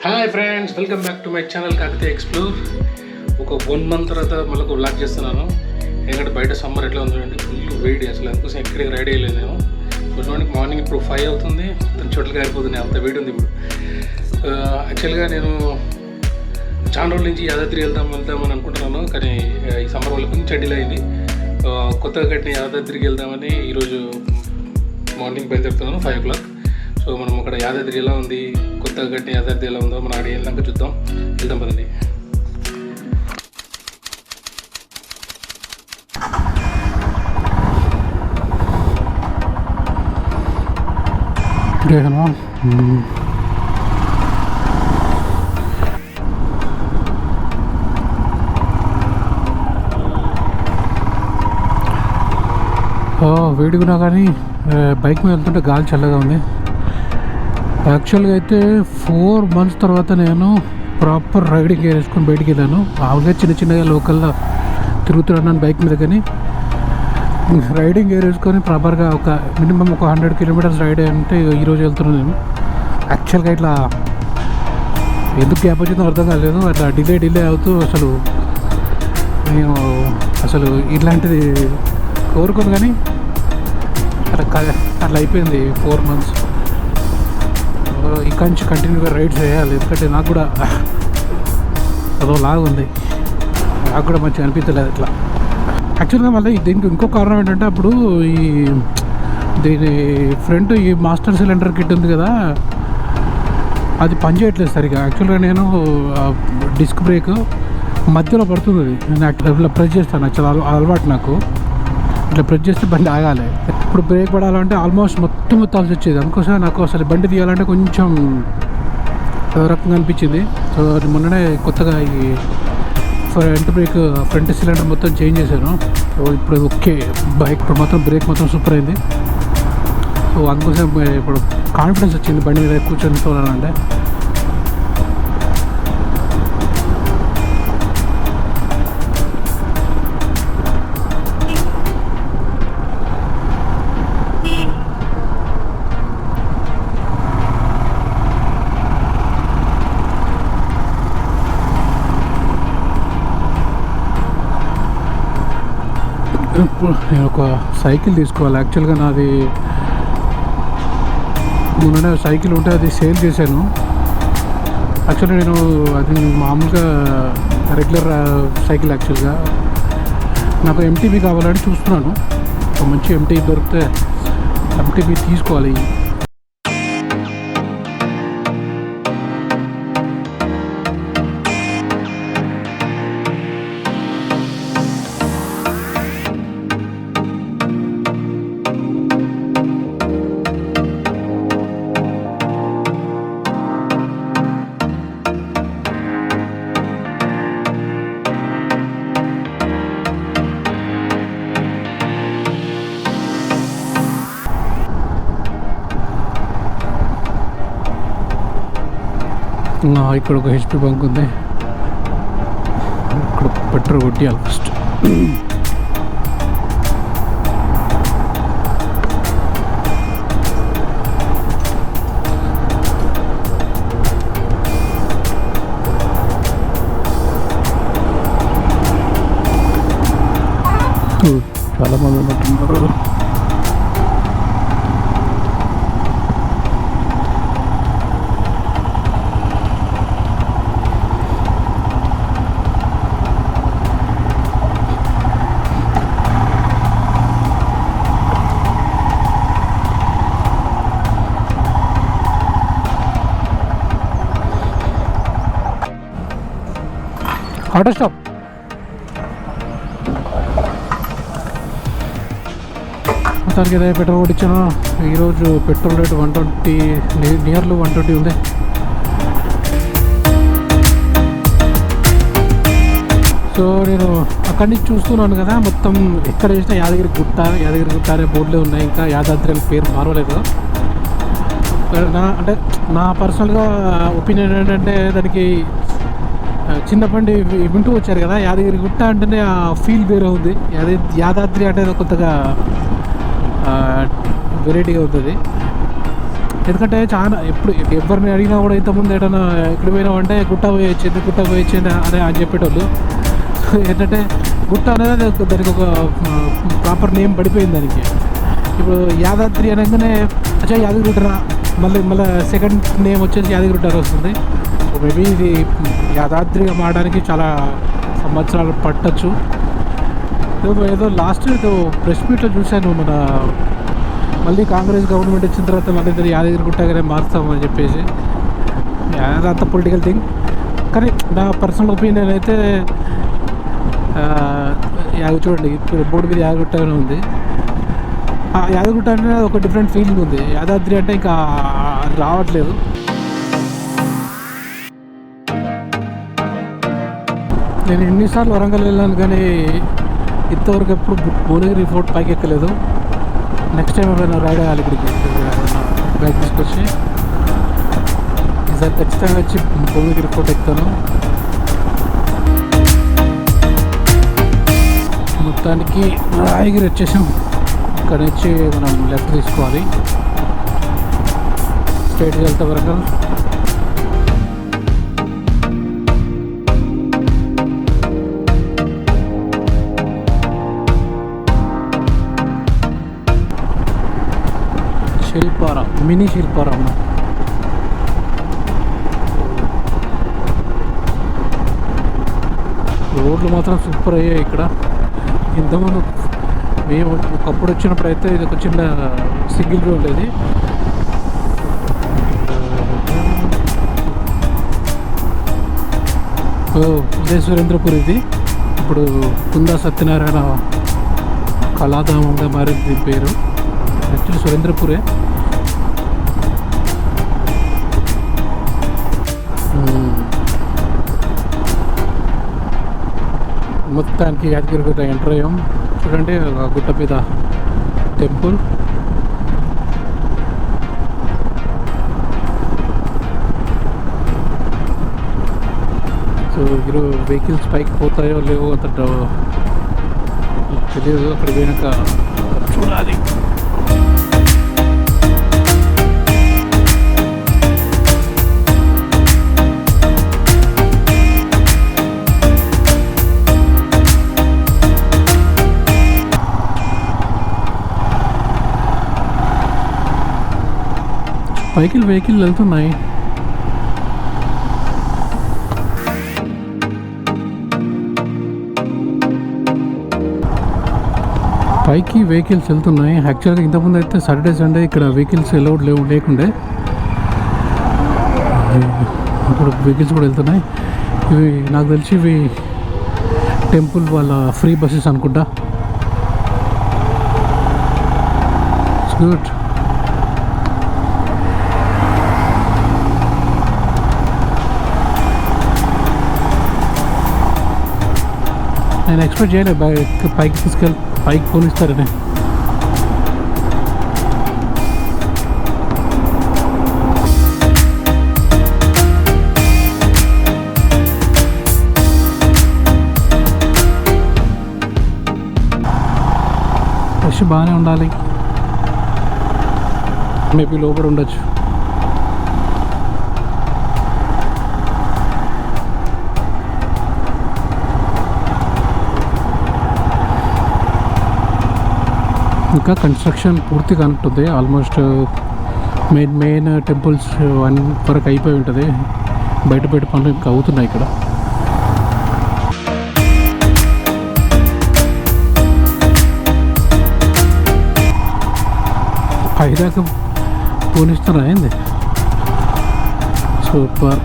Hi friends, welcome back to my channel Kakatiya explore. ఒక 1 month తర్వాత మళ్ళీ ఒక వ్లాగ్ చేస్తున్నాను. ఎందుకంటే బయట సమ్మర్ ఎట్లా ఉంది చూడండి, ఫుల్ వేడి. అసలు అందుకోసం ఎక్కడికి రెడీ అయ్యలేదు నేను. చూడండి, మార్నింగ్ ఇప్పుడు 5 అవుతుంది, చోట్లకి అయిపోతుంది, అంత వేడి ఉంది ఇప్పుడు. యాక్చువల్గా నేను చాలా రోజుల నుంచి యాదాద్రి వెళ్దామని అనుకుంటున్నాను, కానీ ఈ సమ్మర్ వల్ల కొంచెం డిలే అయింది. కొత్తగా కట్టిన యాదాద్రికి వెళ్దామని ఈరోజు మార్నింగ్ బయలుదేరుతున్నాను 5 o'clock. సో మనం అక్కడ యాదాద్రి ఎలా ఉంది, కొత్తగా కట్టిన యాదాద్రి ఎలా ఉందో మనం ఆడ వెళ్ళాక చూద్దాం. వెళ్దాం పదండి. వేడిగున్నా కానీ బైక్ మీద వెళ్తుంటే గాలి చల్లగా ఉంది. యాక్చువల్గా అయితే 4 months తర్వాత నేను ప్రాపర్ రైడింగ్ గేర్ వేసుకొని బయటికి వెళ్ళాను. మామూలుగా చిన్నగా లోకల్లో తిరుగుతున్నాను బైక్ మీద, కానీ రైడింగ్ గేర్ వేసుకొని ప్రాపర్గా ఒక మినిమం ఒక 100 kilometers రైడ్ అంటే ఈరోజు వెళ్తున్నాను నేను. యాక్చువల్గా ఇట్లా ఎందుకు గ్యాప్ వచ్చిందో అర్థం కాలేదు. అట్లా డిలే అవుతూ నేను అసలు ఇట్లాంటిది కోరుకోను, కానీ అట్లా అయిపోయింది 4 months. ఇక్కడ నుంచి కంటిన్యూగా రైడ్ చేయాలి, ఎందుకంటే నాకు కూడా అదోలాగా ఉంది, నాకు కూడా మంచిగా అనిపించలేదు ఇట్లా. యాక్చువల్గా మళ్ళీ దీనికి ఇంకో కారణం ఏంటంటే, అప్పుడు దీని ఫ్రంట్ ఈ మాస్టర్ సిలిండర్ కిట్ ఉంది కదా, అది పనిచేయట్లేదు సరిగా. యాక్చువల్గా నేను డిస్క్ బ్రేక్ మధ్యలో పడుతుంది, నేను ఇట్లా ప్రెస్ చేస్తాను. యాక్చువల్ అలవాటు నాకు, ఇట్లా ప్రెస్ చేస్తే బండి ఆగాలి. ఇప్పుడు బ్రేక్ పడాలంటే ఆల్మోస్ట్ మొత్తం మొత్తాల్సి వచ్చేది. అందుకోసం నాకు అసలు బండి తీయాలంటే కొంచెం రకంగా అనిపించింది. సో మొన్ననే కొత్తగా ఈ ఫ్రంట్ సిలిండర్ మొత్తం చేంజ్ చేశాను. సో ఇప్పుడు ఓకే, బైక్ ఇప్పుడు మొత్తం బ్రేక్ మొత్తం సూపర్ అయింది. సో అందుకోసం ఇప్పుడు కాన్ఫిడెన్స్ వచ్చింది బండి మీద కూర్చొని తోలాలంటే. నేను ఒక సైకిల్ తీసుకోవాలి. యాక్చువల్గా నాది మొన్ననే సైకిల్ ఉంటే అది సేల్ చేశాను. యాక్చువల్గా నేను అది మామూలుగా రెగ్యులర్ సైకిల్. యాక్చువల్గా నాకు ఎంటీబీ కావాలని చూస్తున్నాను. ఒక మంచి ఎంటీబీ దొరికితే ఎంటీబీ తీసుకోవాలి. ఇక్కడ ఒక హెచ్పి బంక్ ఉంది, ఇక్కడ పెట్రోల్ కొట్టియాలి ఫస్ట్. చాలా మంది ఉన్నట్టున్నారు. Auto stop. మొత్తానికి ఏదైనా పెట్రోల్ కొట్టించాను. ఈరోజు పెట్రోల్ రేటు 120, నియర్లీ 120 ఉంది. సో నేను అక్కడి నుంచి చూస్తున్నాను కదా, మొత్తం ఎక్కడ చేసినా యాదగిరి గుట్ట అనే బోర్డులే ఉన్నాయి. ఇంకా యాదాద్రి పేరు మారలేదు. అంటే నా పర్సనల్గా ఒపీనియన్ ఏంటంటే, దానికి చిన్నప్పటి వింటూ వచ్చారు కదా, యాదగిరి గుట్ట అంటేనే ఆ ఫీల్ వేరే ఉంది. యాదాద్రి అంటే కొత్తగా వెరైటీగా ఉంటుంది. ఎందుకంటే చాలా ఎప్పుడు ఎవరిని అడిగినా కూడా ఇంతకుముందు ఏదైనా ఎక్కడ పోయినామంటే గుట్ట పోయి వచ్చింది అని చెప్పేటోళ్ళు. ఏంటంటే గుట్ట అనేది దానికి ఒక ప్రాపర్ నేమ్ పడిపోయింది దానికి. ఇప్పుడు యాదాద్రి అనగానే అచ్చా యాదగిరిగుట్టరా, మళ్ళీ సెకండ్ నేమ్ వచ్చేసి యాదగిరిగుట్ట వస్తుంది. సో మేబీ ఇది యాదాద్రిగా మారడానికి చాలా సంవత్సరాలు పట్టచ్చు. ఏదో లాస్ట్ ఏదో ప్రెస్ మీట్లో చూశాను, మళ్ళీ కాంగ్రెస్ గవర్నమెంట్ వచ్చిన తర్వాత మళ్ళీ ఇద్దరు యాదగిరిగుట్టగానే మారుస్తామని చెప్పేసి. అదంత పొలిటికల్ థింగ్. కానీ నా పర్సనల్ ఒపీనియన్ అయితే చూడండి ఇప్పుడు బోర్డు మీద యాదగిరిగుట్టగానే ఉంది. యాదగిరిగుట్ట అంటే ఒక డిఫరెంట్ ఫీలింగ్ ఉంది. యాదాద్రి అంటే ఇంకా రావట్లేదు. నేను ఎన్నిసార్లు వరంగల్ వెళ్ళాను కానీ ఇంతవరకు ఎప్పుడు భువనగిరి ఫోర్ట్ పైకి ఎక్కలేదు. నెక్స్ట్ టైం ఏమైనా రైడ్ అయ్యాలి ఇక్కడికి బైక్ తీసుకొచ్చి. ఈసారి ఖచ్చితంగా వచ్చి భువనగిరి ఫోర్ట్ ఎక్కుతాను. మొత్తానికి రాయగిరి వచ్చేసాం. ఇక్కడ నుంచి మనం లెఫ్ట్ తీసుకోవాలి, స్ట్రైట్గా వెళ్తే వరంగల్. శిల్పారాం, మినీ శిల్పారాం. రోడ్లు మాత్రం సూపర్ అయ్యాయి ఇక్కడ. ఇంతకుముందు మేము ఒకప్పుడు వచ్చినప్పుడు అయితే ఇది ఒక చిన్న సింగిల్ రోడ్ ఉండేది. ఇదే సురేంద్రపూర్. ఇది ఇప్పుడు కుందా సత్యనారాయణ కళాధామంగా మారింది దీని పేరు. యాక్చువల్లీ సురేంద్రపూరే. మొత్తానికి యాదగిరిగుట్ట ఎంటర్ అయ్యాం. చూడండి గుట్ట మీద టెంపుల్. సో మీరు వెహికల్స్ పైకి పోతాయో లేవో అంత తెలియదు, అక్కడ పోయినాక చూడాలి. పైకి వెహికల్ వెళ్తున్నాయి. పైకి వెహికల్స్ వెళ్తున్నాయి. యాక్చువల్గా ఇంతకుముందు అయితే సాటర్డే సండే ఇక్కడ వెహికల్స్ అలౌడ్ లేకుండే. ఇప్పుడు వెహికల్స్ కూడా వెళ్తున్నాయి. ఇవి నాకు తెలిసి ఇవి టెంపుల్ వాళ్ళ ఫ్రీ బస్సెస్ అనుకుంటా. It's good. నేను ఎక్స్పెక్ట్ చేయలేదు పైకి పైకి పోనిస్తారని. ఫ్రెష్ బాగానే ఉండాలి. మేబీ లోపల ఉండొచ్చు. ఇంకా కన్స్ట్రక్షన్ పూర్తి కానట్టుంది. ఆల్మోస్ట్ మెయిన్ టెంపుల్స్ వన్ వరకు అయిపోయి ఉంటుంది. బయట పనులు ఇంకా అవుతున్నాయి ఇక్కడ. పైదాకా పోనిస్తున్నా ఏంది. సూపర్.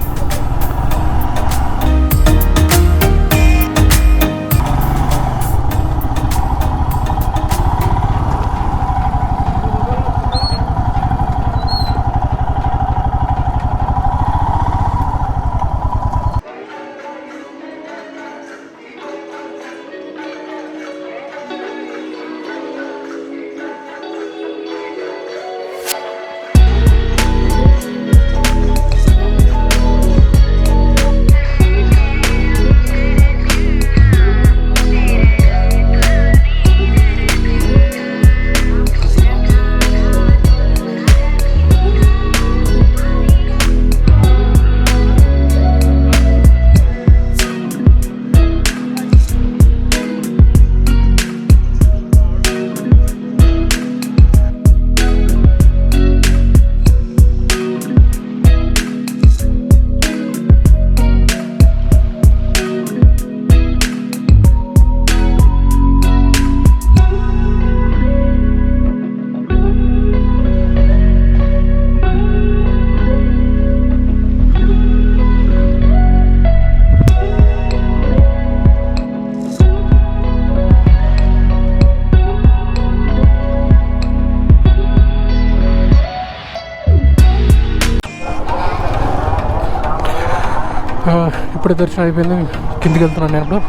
ఇప్పుడే దర్శనం అయిపోయింది, కిందికి వెళ్తున్నాను నేను ఇప్పుడు.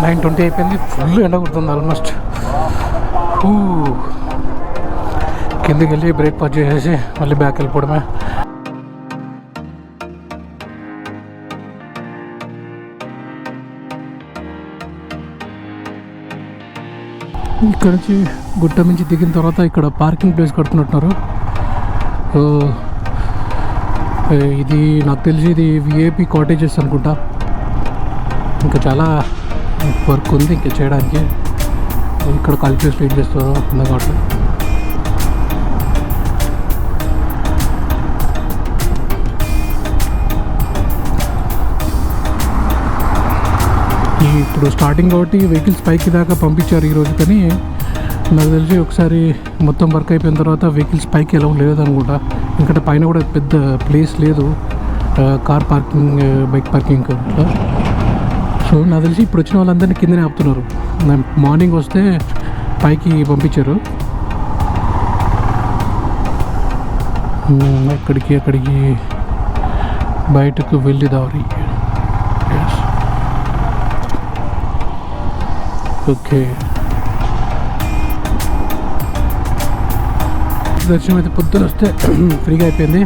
9:20 అయిపోయింది, ఫుల్ ఎండ కుడుతుంది ఆల్మోస్ట్. కిందికి వెళ్ళి బ్రేక్ఫాస్ట్ చేసేసి మళ్ళీ బ్యాక్ వెళ్ళిపోవడమే. ఇక్కడ నుంచి గుట్ట నుంచి దిగిన తర్వాత ఇక్కడ పార్కింగ్ ప్లేస్ కడుతున్నట్టున్నారు. ఇది నాకు తెలిసి ఇది విఐపి కాటేజెస్ అనుకుంటా. ఇంకా చాలా వర్క్ ఉంది ఇంకా చేయడానికి. ఇక్కడ కలిపి స్ట్రీట్ చేస్తారు అందుబాటు. ఇప్పుడు స్టార్టింగ్ కాబట్టి వెహికల్స్ పైకి దాకా పంపించారు ఈరోజు, కానీ నాకు తెలిసి ఒకసారి మొత్తం వర్క్ అయిపోయిన తర్వాత వెహికల్స్ పైకి ఎలా లేదు అనుకుంటా. ఎందుకంటే పైన కూడా పెద్ద ప్లేస్ లేదు car parking, bike parking. So నాకు తెలిసి ఇప్పుడు వచ్చిన వాళ్ళందరినీ కిందనే ఆపుతున్నారు. మార్నింగ్ వస్తే పైకి పంపించారు. అక్కడికి బయటకు వెళ్ళి దారి. ఓకే, దర్శనం అయితే పొద్దున వస్తే ఫ్రీగా అయిపోయింది.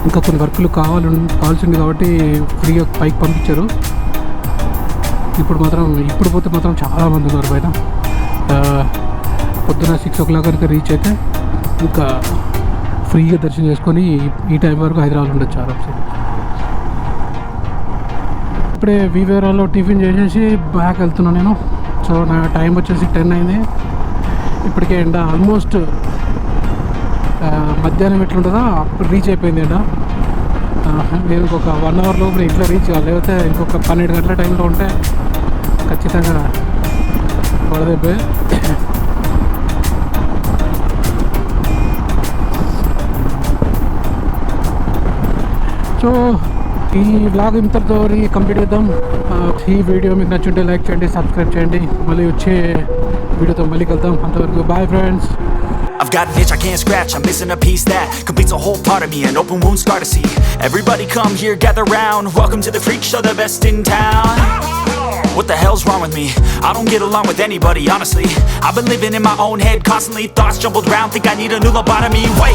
ఇంకా కొన్ని వర్కులు కావాల్సింది కాబట్టి ఫ్రీగా పైకి పంపించారు. ఇప్పుడు పోతే మాత్రం చాలామంది ఉన్నారు బయట. పొద్దున 6 o'clock కనుక రీచ్ అయితే ఇంకా ఫ్రీగా దర్శనం చేసుకొని ఈ టైం వరకు హైదరాబాద్ ఉండొచ్చు ఆరామ్సే. ఇప్పుడే వివేరాలో టిఫిన్ చేసేసి బ్యాక్ వెళ్తున్నాను నేను. సో నా టైం వచ్చేసి 10 అయింది. ఇప్పటికే ఎండ ఆల్మోస్ట్ మధ్యాహ్నం ఎట్లుంటుందో అప్పుడు రీచ్ అయిపోయింది ఎండ. నేను ఇంకొక 1 hour లోపల ఇంట్లో రీచ్ కావాలి, లేకపోతే ఇంకొక 12 గంటల టైంలో ఉంటే ఖచ్చితంగా వడదెబ్బే. సో ఈ వ్లాగ్ ఇంతతో కంప్లీట్ చేద్దాం. ఈ వీడియో మీకు నచ్చుంటే లైక్ చేయండి, సబ్స్క్రైబ్ చేయండి. మళ్ళీ వచ్చే వీడియోతో మళ్ళీ కలుద్దాం. అంతవరకు bye friends. I've got an itch I can't scratch, I'm missing a piece that completes a whole part of me, an open wound scar to see. Everybody come here, gather round, welcome to the freak show, the best in town. What the hell's wrong with me? I don't get along with anybody, honestly. I've been living in my own head constantly, thoughts jumbled round, think I need a new lobotomy. Wait